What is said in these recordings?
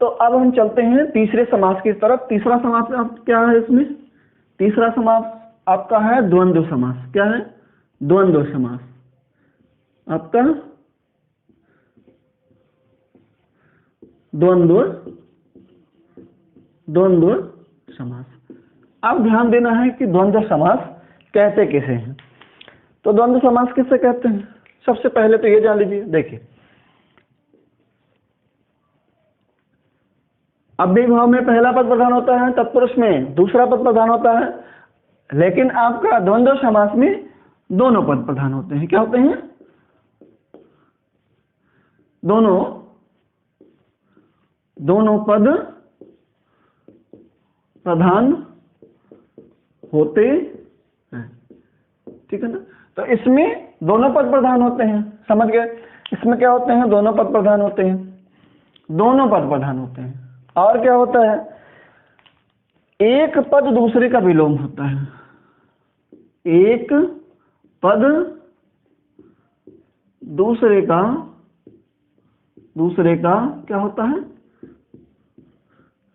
तो अब हम चलते हैं तीसरे समास की तरफ। तीसरा समास अब क्या है इसमें? तीसरा समास आपका है द्वंद्व समास। क्या है? द्वंद्व समास आपका द्वंद्व समास। अब ध्यान देना है कि द्वंद्व समास कहते किसे हैं। तो द्वंद्व समास किसे कहते हैं? सबसे पहले तो ये जान लीजिए। देखिए, अव्ययीभाव में पहला पद प्रधान होता है, तत्पुरुष में दूसरा पद प्रधान होता है, लेकिन आपका द्वंद्व समास में दोनों पद प्रधान होते हैं। क्या होते हैं? दोनों पद प्रधान होते हैं। ठीक है ना? तो इसमें दोनों पद प्रधान होते हैं। समझ गए? इसमें क्या होते हैं? दोनों पद प्रधान होते हैं। दोनों पद प्रधान होते हैं। और क्या होता है? एक पद दूसरे का विलोम होता है। एक पद दूसरे का क्या होता है?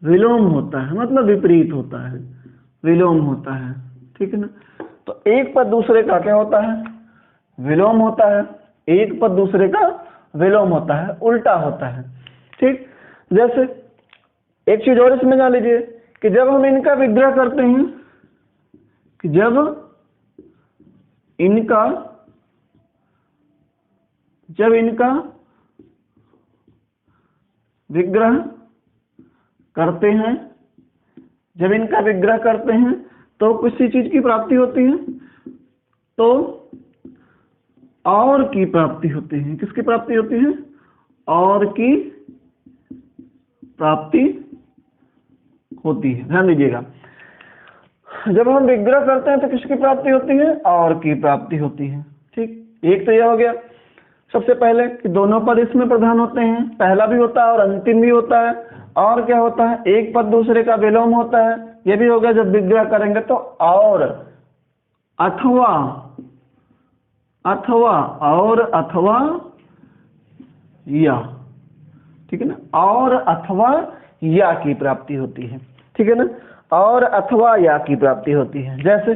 विलोम होता है, मतलब विपरीत होता है, विलोम होता है। ठीक है ना? तो एक पद दूसरे का क्या होता है? विलोम होता है। एक पद दूसरे का विलोम होता है, उल्टा होता है। ठीक, जैसे एक चीज और इसमें जान लीजिए कि जब हम इनका विग्रह करते हैं, कि जब इनका विग्रह करते हैं तो किसी चीज की प्राप्ति होती है, तो और की प्राप्ति होती है। किसकी प्राप्ति होती है? और की प्राप्ति होती है। ध्यान दीजिएगा, जब हम विग्रह करते हैं तो किसकी प्राप्ति होती है? और की प्राप्ति होती है। ठीक, एक तो यह हो गया सबसे पहले कि दोनों पद इसमें प्रधान होते हैं, पहला भी होता है और अंतिम भी होता है। और क्या होता है? एक पद दूसरे का विलोम होता है। यह भी हो गया जब विग्रह करेंगे तो। और अथवा या, ठीक है ना? और अथवा या की प्राप्ति होती है। ठीक है ना? और अथवा या की प्राप्ति होती है। जैसे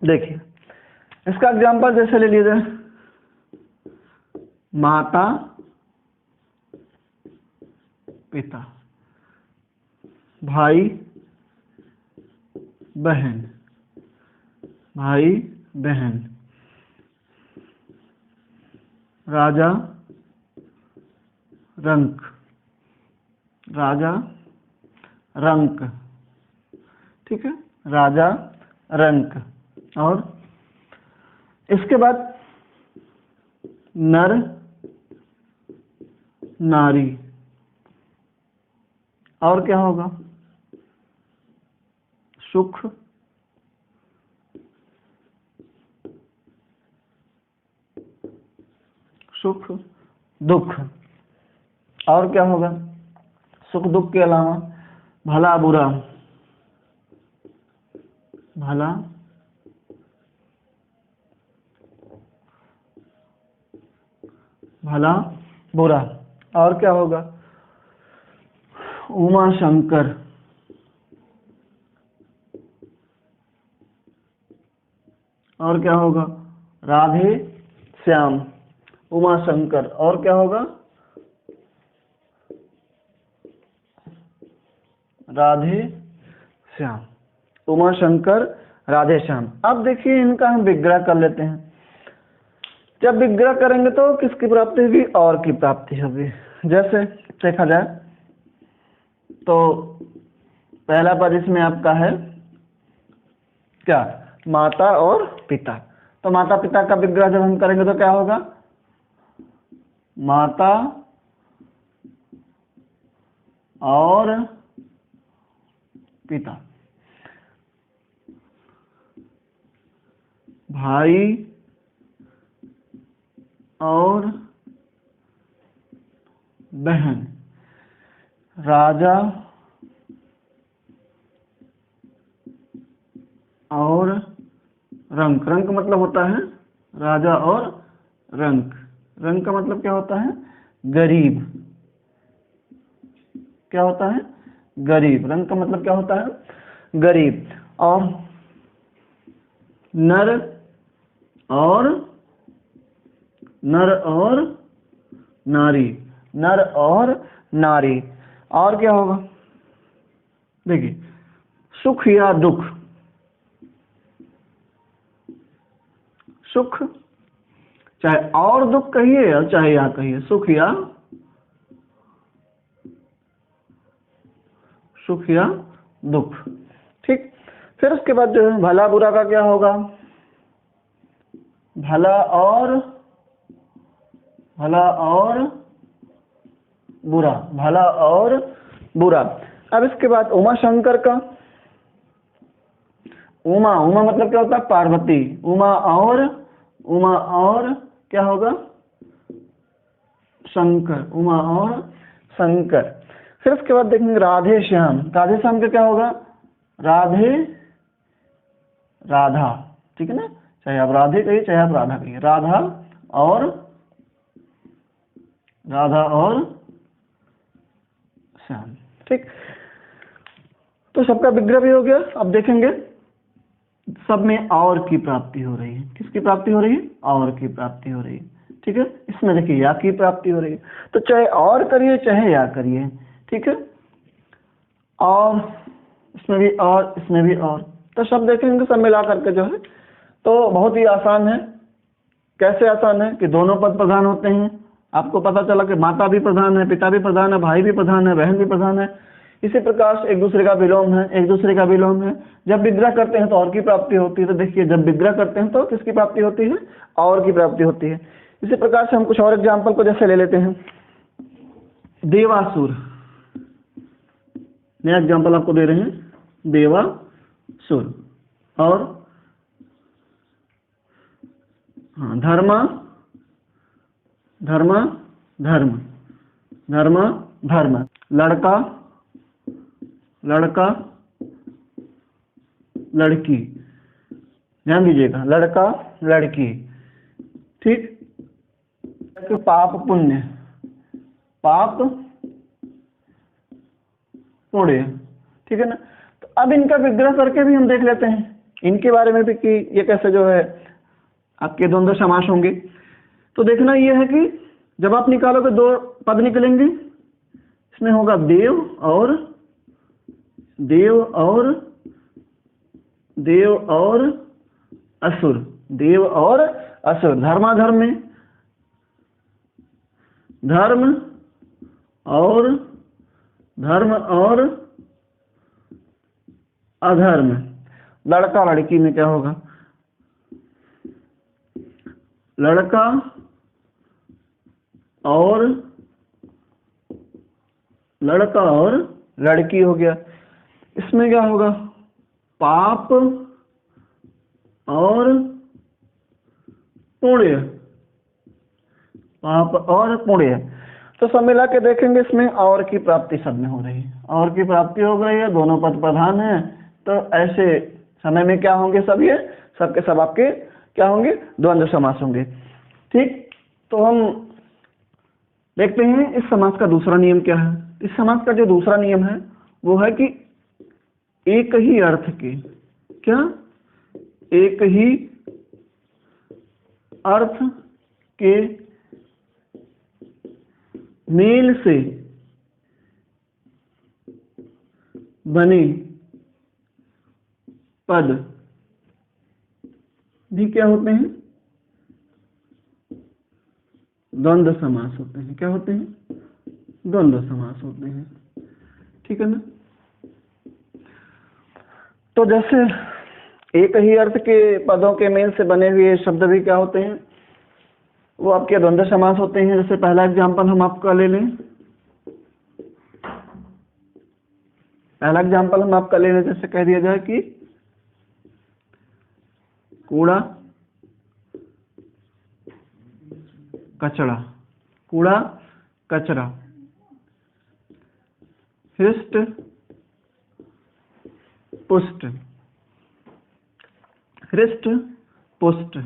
देखिए, इसका एग्जांपल जैसे ले लीजिए, माता पिता, भाई बहन, राजा रंक। ठीक है? राजा रंक। और इसके बाद नर नारी। और क्या होगा? सुख दुख। और क्या होगा? सुख दुख के अलावा भला बुरा, भला बुरा। और क्या होगा? उमा शंकर। और क्या होगा? राधे श्याम। उमा शंकर। और क्या होगा? राधे श्याम, उमा शंकर, राधे श्याम। अब देखिए, इनका हम विग्रह कर लेते हैं। जब विग्रह करेंगे तो किसकी प्राप्ति होगी? और की प्राप्ति होगी। जैसे देखा जाए तो पहला पद इसमें आपका है क्या? माता और पिता। तो माता पिता का विग्रह जब हम करेंगे तो क्या होगा? माता और पिता, भाई और बहन, राजा और रंक। रंक मतलब होता है राजा और रंक। रंक का मतलब क्या होता है? गरीब। क्या होता है? गरीब। रंक का मतलब क्या होता है? गरीब। और नर और नारी। नर और नारी। और क्या होगा? देखिए, सुख या दुख। सुख, चाहे और दुख कहिए और चाहे या कहिए, सुख या दुख। ठीक। फिर उसके बाद जो है भला बुरा का क्या होगा? भला और बुरा। भला और बुरा। अब इसके बाद उमा शंकर का। उमा मतलब क्या होता है? पार्वती। उमा और क्या होगा? शंकर। उमा और शंकर। फिर उसके बाद देखेंगे राधे श्याम। राधे श्याम का क्या होगा? राधा। ठीक है ना? चाहे आप राधे कहिए चाहे आप राधा कहिए। राधा और श्याम। ठीक। तो सबका विग्रह भी हो गया। अब देखेंगे सब में और की प्राप्ति हो रही है। किसकी प्राप्ति हो रही है? और की प्राप्ति हो रही है। ठीक है। इसमें देखिए या की प्राप्ति हो रही है। तो चाहे और करिए चाहे या करिए। ठीक है। और इसमें भी और, इसमें भी और। तो सब देखेंगे, सब मिला करके जो है तो बहुत ही आसान है। कैसे आसान है? कि दोनों पद प्रधान होते हैं। आपको पता चला कि माता भी प्रधान है, पिता भी प्रधान है, भाई भी प्रधान है, बहन भी प्रधान है। इसी प्रकार से एक दूसरे का विलोम है। जब विग्रह करते हैं तो और की प्राप्ति होती है। तो देखिए, जब विग्रह करते हैं तो किसकी प्राप्ति होती है? और की प्राप्ति होती है। इसी प्रकार से हम कुछ और एग्जाम्पल को जैसे ले लेते हैं। देवासुर, नया एग्जाम्पल आपको दे रहे हैं। देवासुर। और हाँ, धर्म। लड़का लड़की। ध्यान दीजिएगा, लड़का लड़की। ठीक। पाप पुण्य पुण्य। ठीक है ना? तो अब इनका विग्रह करके भी हम देख लेते हैं इनके बारे में भी कि ये कैसे जो है आपके द्वंद्व समास होंगे। तो देखना ये है कि जब आप निकालोगे दो पद निकलेंगे। इसमें होगा देव और असुर। देव और असुर। धर्माधर्म में धर्म और अधर्म। लड़का लड़की में क्या होगा? लड़का और लड़की हो गया। इसमें क्या होगा? पाप और पुण्य। तो सब मिला के देखेंगे इसमें और की प्राप्ति सब में हो रही है। और की प्राप्ति हो गई है, दोनों पद प्रधान है। तो ऐसे समय में क्या होंगे? सब ये सबके सब आपके क्या होंगे? द्वंद्व समास होंगे। ठीक। तो हम देखते हैं इस समास का दूसरा नियम क्या है। इस समास का जो दूसरा नियम है वो है कि एक ही अर्थ के एक ही अर्थ के मेल से बने पद भी क्या होते हैं? द्वंद्व समास होते हैं। क्या होते हैं? द्वंद्व समास होते हैं। ठीक है ना? तो जैसे एक ही अर्थ के पदों के मेल से बने हुए शब्द भी क्या होते हैं? वो आपके द्वंद्व समास होते हैं। जैसे पहला एग्जांपल हम आपका ले लें। जैसे कह दिया जाए कि कूड़ा कचरा। हृष्ट पुष्ट।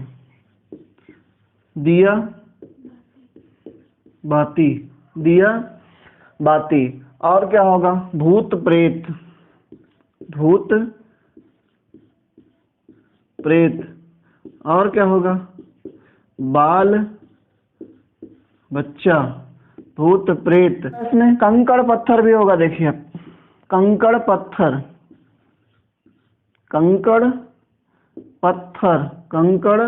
दिया बाती, दिया बाती। और क्या होगा? भूत प्रेत, भूत प्रेत। और क्या होगा? बाल बच्चा, भूत प्रेत। इसमें कंकड़ पत्थर भी होगा, देखिए आप, कंकड़ पत्थर, कंकड़ पत्थर, कंकड़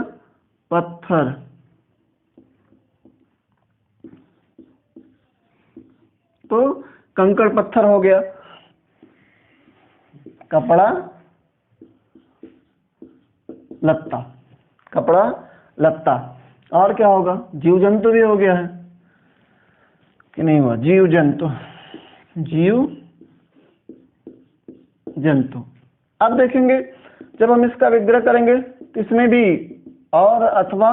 पत्थर। तो कंकड़ पत्थर हो गया। कपड़ा लत्ता, कपड़ा लत्ता। और क्या होगा? जीव जंतु भी हो गया है कि नहीं हुआ? जीव जंतु, जीव जंतु। अब देखेंगे जब हम इसका विग्रह करेंगे तो इसमें भी और अथवा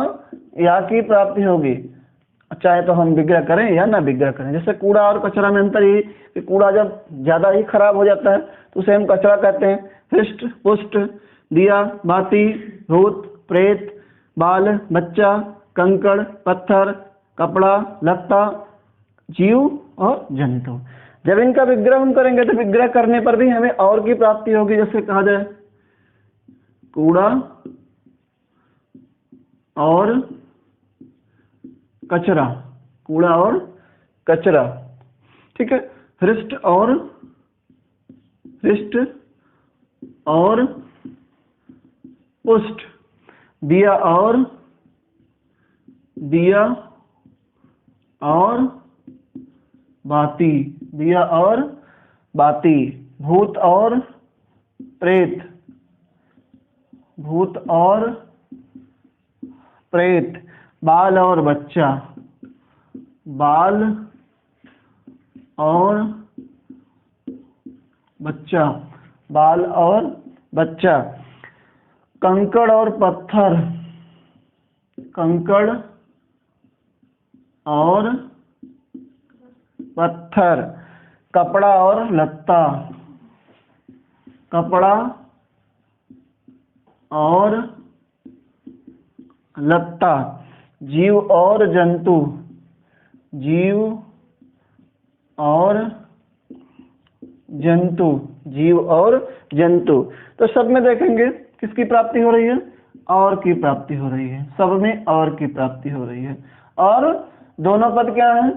या की प्राप्ति होगी, चाहे तो हम विग्रह करें या ना विग्रह करें। जैसे कूड़ा और कचरा में अंतर ये कि कूड़ा जब ज्यादा ही खराब हो जाता है तो उसे हम कचरा कहते हैं। हृष्ट पुष्ट, दिया बाती, भूत प्रेत, बाल बच्चा, कंकड़ पत्थर, कपड़ा लत्ता, जीव और जंतु। जब इनका विग्रह हम करेंगे तो विग्रह करने पर भी हमें और की प्राप्ति होगी। जैसे कहा जाए कूड़ा और कचरा, कूड़ा और कचरा, ठीक है। हृष्ट और पुष्ट, दिया और बाती, दिया और बाती। भूत और प्रेत, भूत और प्रेत। बाल और बच्चा, बाल और बच्चा, बाल और बच्चा। कंकड़ और पत्थर, कंकड़ और पत्थर। कपड़ा और लत्ता, कपड़ा और लत्ता। जीव और जंतु, जीव और जंतु, जीव और जंतु। तो सब में देखेंगे किसकी प्राप्ति हो रही है? और की प्राप्ति हो रही है, सब में और की प्राप्ति हो रही है। और दोनों पद क्या है?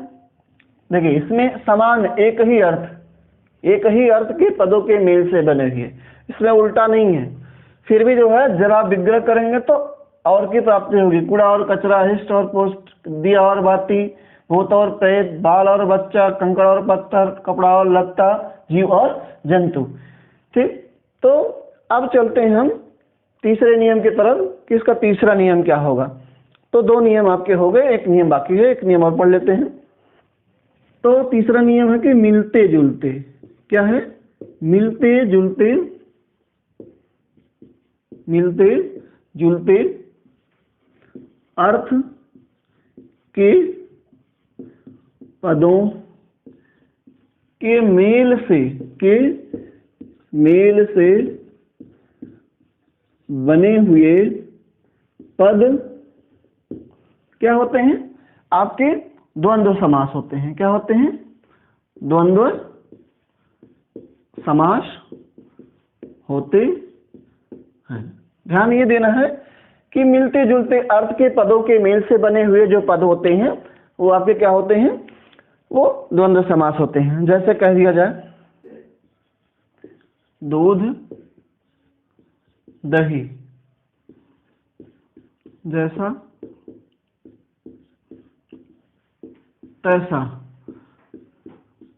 देखिए इसमें समान एक ही अर्थ के पदों के मेल से बने हुए, इसमें उल्टा नहीं है। फिर भी जो है जरा विग्रह करेंगे तो और की प्राप्ति होगी। कूड़ा और कचरा, हृष्ट और पुष्ट, दिया और बाती, भूत और प्रेत, बाल और बच्चा, कंकड़ और पत्थर, कपड़ा और लत्ता, जीव और जंतु। ठीक, तो अब चलते हैं हम तीसरे नियम की तरफ कि इसका तीसरा नियम क्या होगा। तो दो नियम आपके हो गए, एक नियम बाकी है, एक नियम और पढ़ लेते हैं। तो तीसरा नियम है कि मिलते जुलते। क्या है? मिलते जुलते, मिलते जुलते अर्थ के पदों के मेल से बने हुए पद क्या होते हैं? आपके द्वंद्व समास होते हैं। क्या होते हैं? द्वंद्व समास होते हैं। ध्यान ये देना है कि मिलते जुलते अर्थ के पदों के मेल से बने हुए जो पद होते हैं वो आपके क्या होते हैं? वो द्वंद्व समास होते हैं। जैसे कह दिया जाए दूध दही, जैसा तैसा,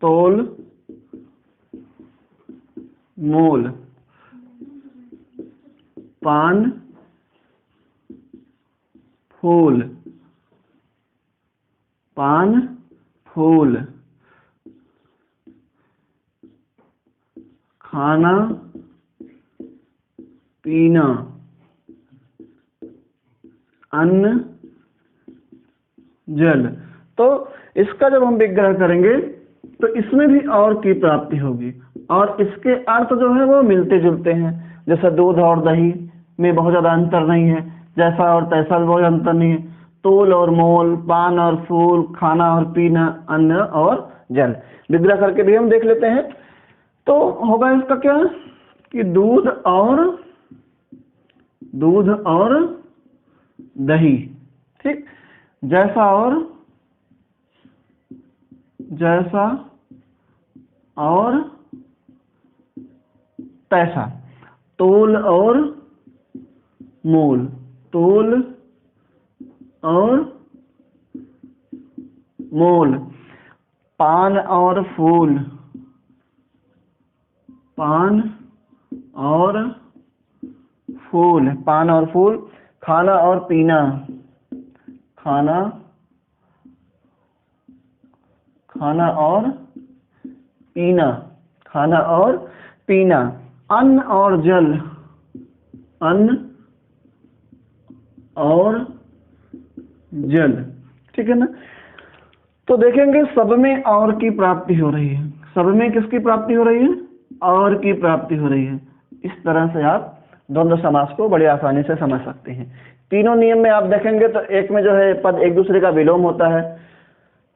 तोल मोल, पान फूल, पान फूल, खाना पीना, अन्न जल। तो इसका जब हम विग्रह करेंगे तो इसमें भी और की प्राप्ति होगी और इसके अर्थ जो है वो मिलते जुलते हैं। जैसे दूध और दही में बहुत ज्यादा अंतर नहीं है, जैसा और तैसा भी बहुत अंतर नहीं है, तोल और मोल, पान और फूल, खाना और पीना, अन्न और जल। विग्रह करके भी हम देख लेते हैं। तो होगा इसका क्या कि दूध और दही, ठीक, जैसा और तैसा, तोल और मोल, पान और फूल, पान और फूल, खाना और पीना, खाना और पीना, अन्न और जल, ठीक है ना। तो देखेंगे सब में और की प्राप्ति हो रही है। सब में किसकी प्राप्ति हो रही है? और की प्राप्ति हो रही है। इस तरह से आप द्वंद्व समास को बड़ी आसानी से समझ सकते हैं। तीनों नियम में आप देखेंगे तो एक में जो है पद एक दूसरे का विलोम होता है।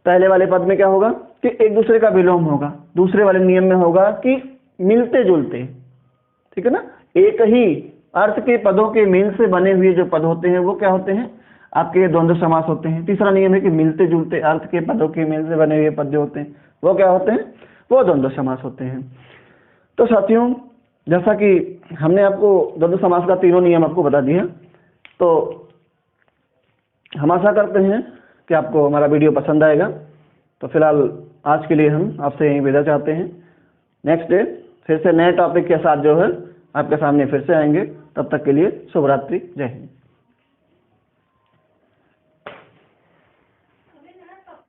पहले वाले पद में क्या होगा कि एक दूसरे का विलोम होगा। दूसरे वाले नियम में होगा कि मिलते जुलते, ठीक है ना, एक ही अर्थ के पदों के मेल से बने हुए जो पद होते हैं वो क्या होते हैं? आपके द्वंद्व समास होते हैं। तीसरा नियम है कि मिलते जुलते अर्थ के पदों के मेल से बने हुए पद जो होते हैं वो क्या होते हैं? वो द्वंद्व समास होते हैं। तो साथियों, जैसा कि हमने आपको द्वंद्व समास का तीनों नियम आपको बता दिया, तो हम आशा करते हैं कि आपको हमारा वीडियो पसंद आएगा। तो फिलहाल आज के लिए हम आपसे यहीं विदा चाहते हैं। नेक्स्ट डे फिर से नए टॉपिक के साथ जो है आपके सामने फिर से आएंगे। तब तक के लिए शुभ रात्रि, जय हिंद।